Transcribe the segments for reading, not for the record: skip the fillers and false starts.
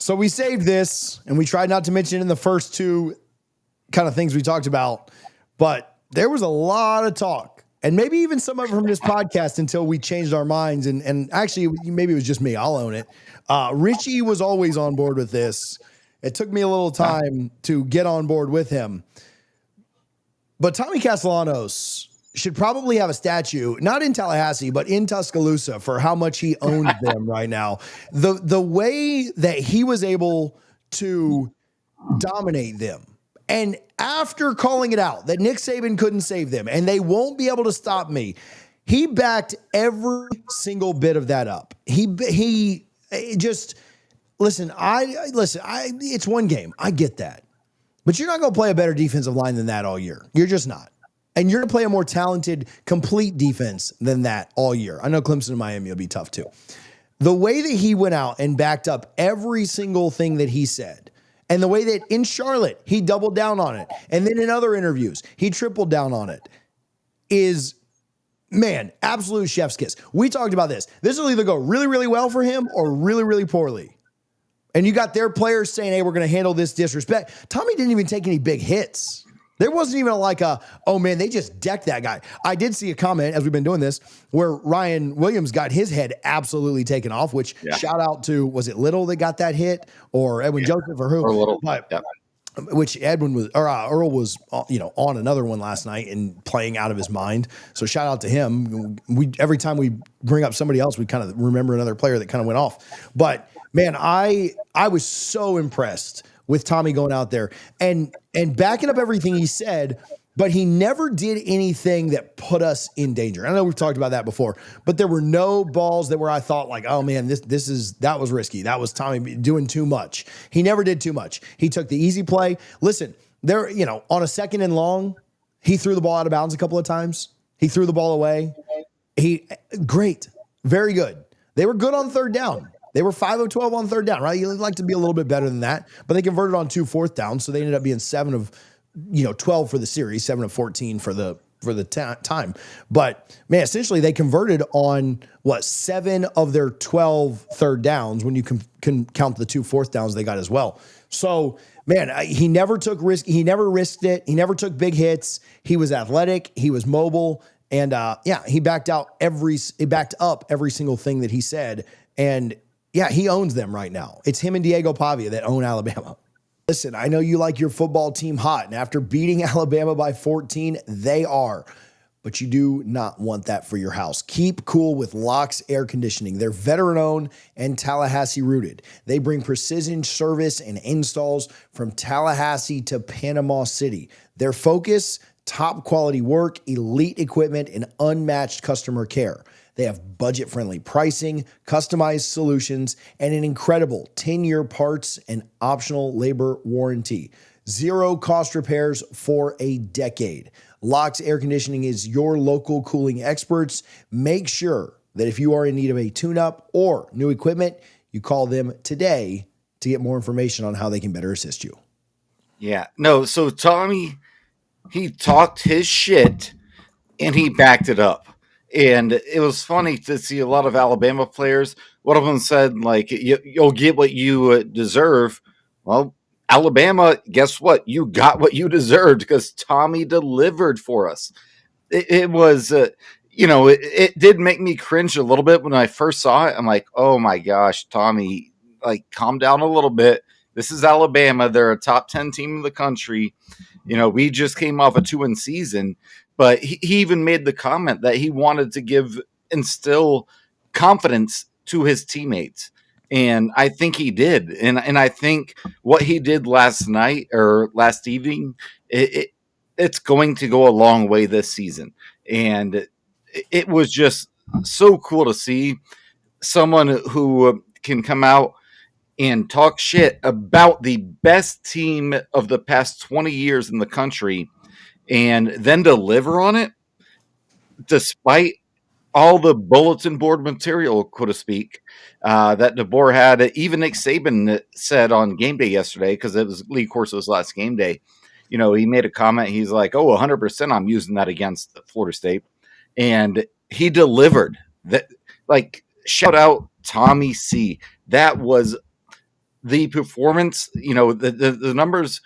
So we saved this, and we tried not to mention in the first two kind of things we talked about, but there was a lot of talk, and maybe even some of it from this podcast until we changed our minds. And actually, maybe it was just me. I'll own it. Richie was always on board with this. It took me a little time to get on board with him. But Tommy Castellanos should probably have a statue, not in Tallahassee, but in Tuscaloosa, for how much he owns them right now. The way that he was able to dominate them. And after calling it out that Nick Saban couldn't save them and they won't be able to stop me, he backed every single bit of that up. He just listen. It's one game. I get that, but you're not going to play a better defensive line than that all year. You're just not. And you're going to play a more talented, complete defense than that all year. I know Clemson and Miami will be tough too. The way that he went out and backed up every single thing that he said, and the way that in Charlotte, he doubled down on it, and then in other interviews, he tripled down on it, is, man, absolute chef's kiss. We talked about this. This will either go really, really well for him or really, really poorly. And you got their players saying, hey, we're going to handle this disrespect. Tommy didn't even take any big hits. There wasn't even oh man, they just decked that guy. I did see a comment as we've been doing this where Ryan Williams got his head absolutely taken off, which shout out to, was it Little that got that hit or Edwin Joseph or who? Or Little. Which Edwin was, or Earl was, on another one last night and playing out of his mind. So shout out to him. Every time we bring up somebody else, we kind of remember another player that kind of went off. But man, I was so impressed with Tommy going out there and backing up everything he said, but he never did anything that put us in danger. I know we've talked about that before, but there were no balls that where I thought oh man, that was risky. That was Tommy doing too much. He never did too much. He took the easy play. Listen, there, on a 2nd and long, he threw the ball out of bounds a couple of times. He threw the ball away. Great. Very good. They were good on 3rd down. They were 5 of 12 on 3rd down, right? You'd like to be a little bit better than that, but they converted on 2 4th downs, so they ended up being 7 of 12 for the series, 7 of 14 for the time. But man, essentially they converted on 7 of their 12 3rd downs when you can count the 2 4th downs they got as well. So man, he never took risk. He never risked it. He never took big hits. He was athletic. He was mobile, and he backed up every single thing that he said. And yeah, he owns them right now. It's him and Diego Pavia that own Alabama. Listen, I know you like your football team hot, and after beating Alabama by 14, they are. But you do not want that for your house. Keep cool with Locke's Air Conditioning. They're veteran-owned and Tallahassee-rooted. They bring precision service and installs from Tallahassee to Panama City. Their focus, top quality work, elite equipment, and unmatched customer care. They have budget-friendly pricing, customized solutions, and an incredible 10-year parts and optional labor warranty. 0 cost repairs for a decade. Locke's Air Conditioning is your local cooling experts. Make sure that if you are in need of a tune-up or new equipment, you call them today to get more information on how they can better assist you. Yeah. No, so Tommy, he talked his shit and he backed it up. And it was funny to see a lot of Alabama players. One of them said, you'll get what you deserve. Well, Alabama, guess what? You got what you deserved because Tommy delivered for us. It was, it did make me cringe a little bit when I first saw it. I'm like, oh my gosh, Tommy, calm down a little bit. This is Alabama. They're a top 10 team in the country. We just came off a 2-win season. But he even made the comment that he wanted to instill confidence to his teammates. And I think he did. And I think what he did last night or last evening, it's going to go a long way this season. And it was just so cool to see someone who can come out and talk shit about the best team of the past 20 years in the country and then deliver on it despite all the bulletin board material, so to speak, that DeBoer had. Even Nick Saban said on game day yesterday, because it was Lee Corso's last game day, he made a comment. He's like, 100% I'm using that against Florida State. And he delivered that. Shout out Tommy C. That was the performance, the numbers,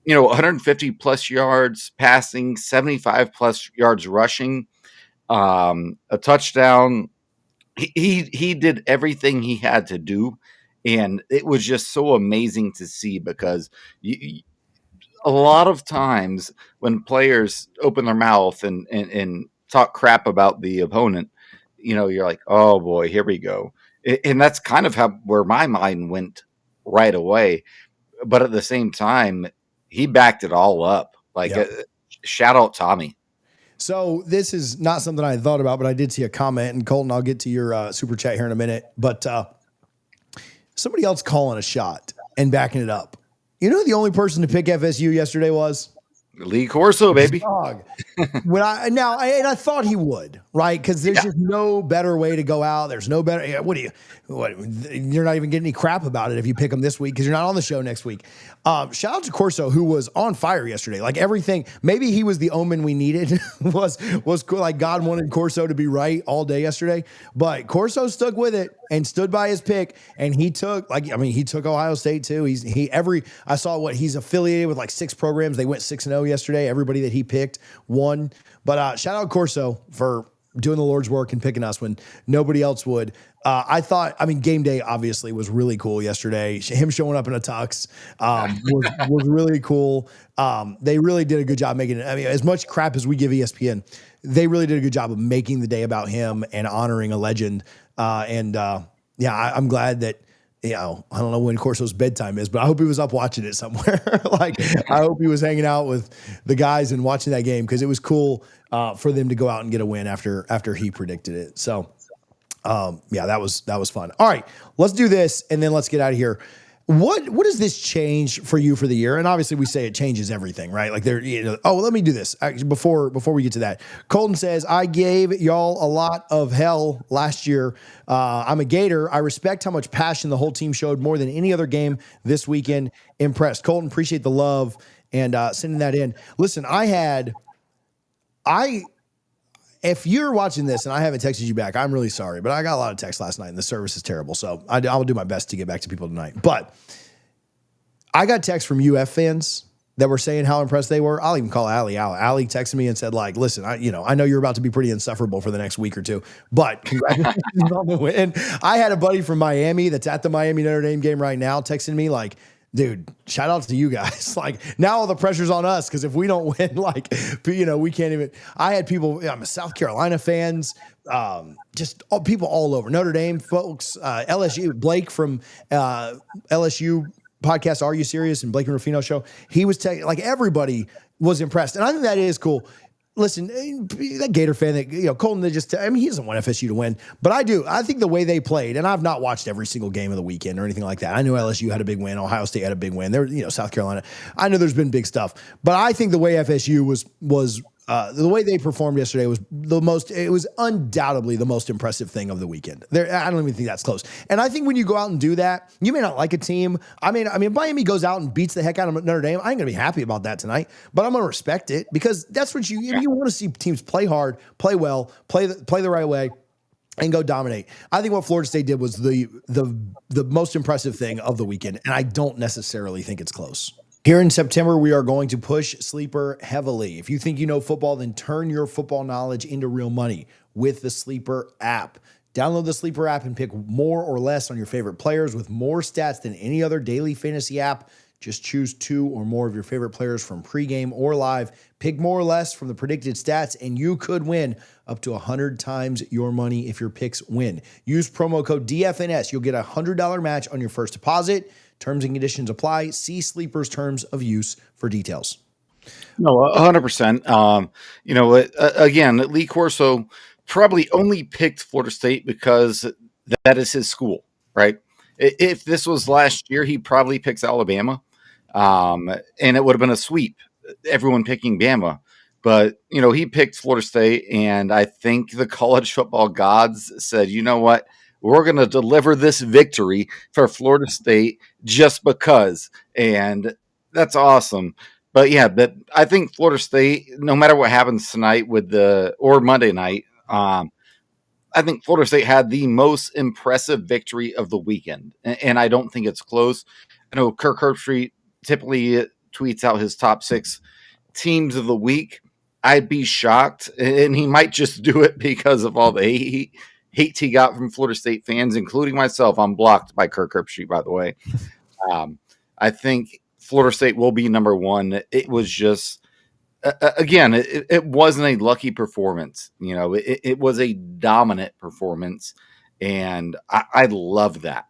150 plus yards passing, 75 plus yards rushing, a touchdown. He did everything he had to do, and it was just so amazing to see because a lot of times when players open their mouth and talk crap about the opponent, you're like, oh boy, here we go. And that's kind of where my mind went right away. But at the same time, he backed it all up. Like, Yep. shout out Tommy. So this is not something I thought about, but I did see a comment. And Colton, I'll get to your super chat here in a minute. But somebody else calling a shot and backing it up. You know who the only person to pick FSU yesterday was? Lee Corso, baby. Dog. I thought he would, right? Because there's just no better way to go out. There's no better. You're not even getting any crap about it if you pick him this week because you're not on the show next week. Shout out to Corso, who was on fire yesterday. Like everything, maybe he was the omen we needed. was cool. Like God wanted Corso to be right all day yesterday, but Corso stuck with it and stood by his pick. And he took Ohio State too. I saw he's affiliated with like 6 programs. They went 6-0 yesterday. Everybody that he picked won. But shout out Corso for doing the Lord's work and picking us when nobody else would. Game day obviously was really cool yesterday. Him showing up in a tux was really cool. They really did a good job making it. I mean, as much crap as we give ESPN, they really did a good job of making the day about him and honoring a legend. I'm glad that, I don't know when Corso's bedtime is, but I hope he was up watching it somewhere. I hope he was hanging out with the guys and watching that game because it was cool for them to go out and get a win after he predicted it. So, that was fun. All right, let's do this and then let's get out of here. What does this change for you for the year? And obviously we say it changes everything, right? Like let me do this. Actually, before we get to that, Colton says, I gave y'all a lot of hell last year. I'm a Gator. I respect how much passion the whole team showed more than any other game this weekend. Impressed. Colton, appreciate the love and sending that in. Listen, if you're watching this and I haven't texted you back, I'm really sorry, but I got a lot of texts last night and the service is terrible. So I'll do my best to get back to people tonight. But I got texts from UF fans that were saying how impressed they were. I'll even call Allie out. Allie texted me and said, like, listen, I know you're about to be pretty insufferable for the next week or two, but congratulations on the win. I had a buddy from Miami that's at the Miami Notre Dame game right now texting me like, dude, shout out to you guys. Like now all the pressure's on us. Cause if we don't win, we can't even, I had people, I'm South Carolina fans, people all over Notre Dame folks, LSU, Blake from, LSU podcast. Are You Serious? And Blake and Rufino show. He was everybody was impressed. And I think that is cool. Listen, that Gator fan that, Colton, he doesn't want FSU to win, but I do. I think the way they played, and I've not watched every single game of the weekend or anything like that. I know LSU had a big win. Ohio State had a big win. There, South Carolina. I know there's been big stuff, but I think the way FSU was the way they performed yesterday was it was undoubtedly the most impressive thing of the weekend. I don't even think that's close. And I think when you go out and do that, you may not like a team. I mean, Miami goes out and beats the heck out of Notre Dame. I ain't going to be happy about that tonight, but I'm going to respect it because that's what if you want to see teams play hard, play well, play the right way, and go dominate. I think what Florida State did was the most impressive thing of the weekend, and I don't necessarily think it's close. Here in September, we are going to push Sleeper heavily. If you think you know football, then turn your football knowledge into real money with the Sleeper app. Download the Sleeper app and pick more or less on your favorite players with more stats than any other daily fantasy app. Just choose 2 or more of your favorite players from pregame or live. Pick more or less from the predicted stats, and you could win up to 100 times your money if your picks win. Use promo code DFNS. You'll get a $100 match on your first deposit. Terms and conditions apply. See Sleeper's terms of use for details. No, 100%. Again, Lee Corso probably only picked Florida State because that is his school, right? If this was last year, he probably picks Alabama, and it would have been a sweep. Everyone picking Bama. But, he picked Florida State, and I think the college football gods said, you know what? We're going to deliver this victory for Florida State just because. And that's awesome. But I think Florida State, no matter what happens tonight or Monday night, I think Florida State had the most impressive victory of the weekend, and I don't think it's close. I know Kirk Herbstreit typically tweets out his top 6 teams of the week. I'd be shocked, and he might just do it because of all the hate he got from Florida State fans, including myself. I'm blocked by Kirk Herbstreit, by the way. I think Florida State will be number 1. It was just, again, it wasn't a lucky performance. It was a dominant performance, and I love that.